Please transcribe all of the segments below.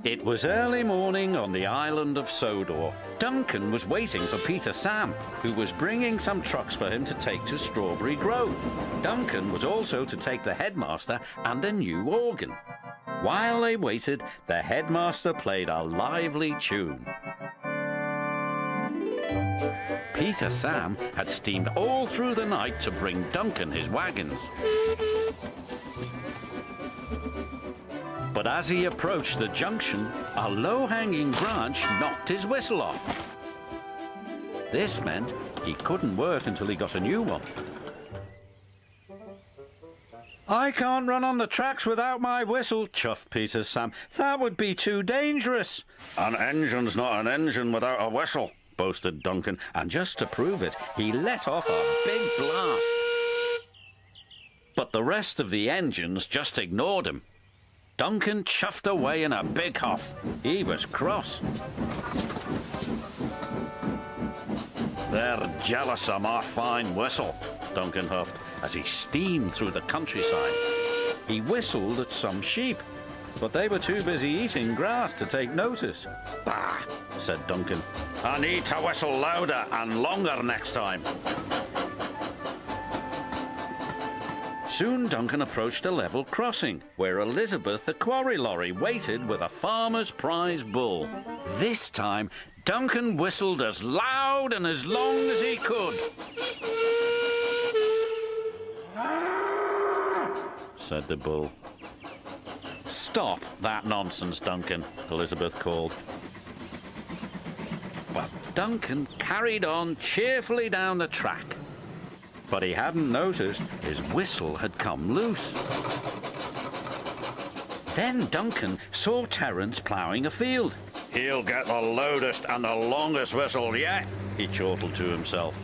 It was early morning on the island of Sodor. Duncan was waiting for Peter Sam, who was bringing some trucks for him to take to Strawberry Grove. Duncan was also to take the headmaster and a new organ. While they waited, the headmaster played a lively tune. Peter Sam had steamed all through the night to bring Duncan his wagons. But as he approached the junction, a low-hanging branch knocked his whistle off. This meant he couldn't work until he got a new one. "I can't run on the tracks without my whistle," chuffed Peter Sam. "That would be too dangerous." "An engine's not an engine without a whistle," boasted Duncan, and just to prove it, he let off a big blast. But the rest of the engines just ignored him. Duncan chuffed away in a big huff. He was cross. "They're jealous of my fine whistle," Duncan huffed as he steamed through the countryside. He whistled at some sheep, but they were too busy eating grass to take notice. "Bah," said Duncan. "I need to whistle louder and longer next time." Soon Duncan approached a level crossing, where Elizabeth the quarry lorry waited with a farmer's prize bull. This time, Duncan whistled as loud and as long as he could. Said the bull. "Stop that nonsense, Duncan," Elizabeth called. But Duncan carried on cheerfully down the track. But he hadn't noticed his whistle had come loose. Then Duncan saw Terence ploughing a field. "He'll get the loudest and the longest whistle yet," he chortled to himself.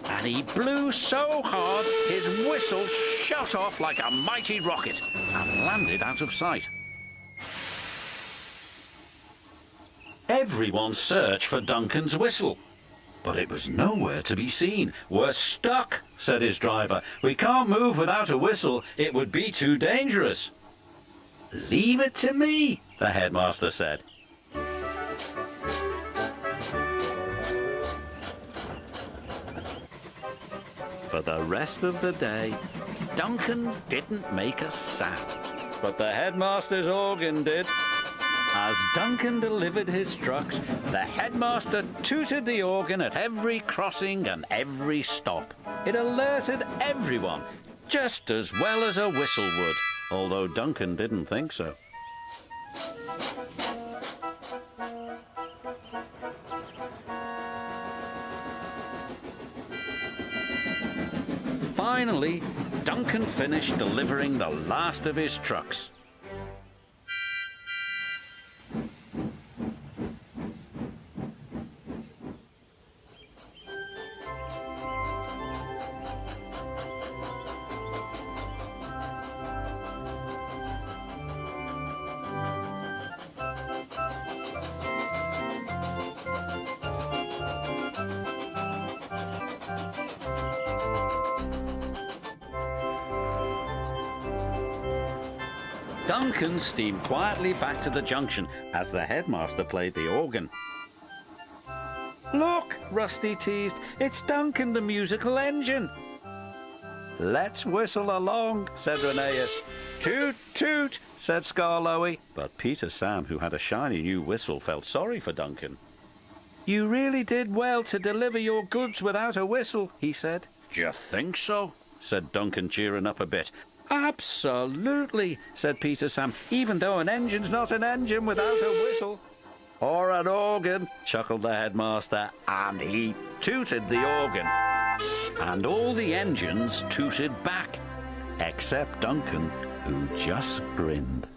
And he blew so hard his whistle shot off like a mighty rocket and landed out of sight. Everyone searched for Duncan's whistle, but it was nowhere to be seen. "We're stuck," said his driver. "We can't move without a whistle. It would be too dangerous." "Leave it to me," the headmaster said. For the rest of the day, Duncan didn't make a sound, but the headmaster's organ did. As Duncan delivered his trucks, the headmaster tooted the organ at every crossing and every stop. It alerted everyone, just as well as a whistle would, although Duncan didn't think so. Finally, Duncan finished delivering the last of his trucks. Duncan steamed quietly back to the junction as the headmaster played the organ. "Look," Rusty teased, "it's Duncan the musical engine." "Let's whistle along," said Rheneas. "Toot, toot," said Skarloey. But Peter Sam, who had a shiny new whistle, felt sorry for Duncan. "You really did well to deliver your goods without a whistle," he said. "D'you think so?" said Duncan, cheering up a bit. "Absolutely," said Peter Sam, "even though an engine's not an engine without a whistle." "Or an organ," chuckled the headmaster, and he tooted the organ. And all the engines tooted back, except Duncan, who just grinned.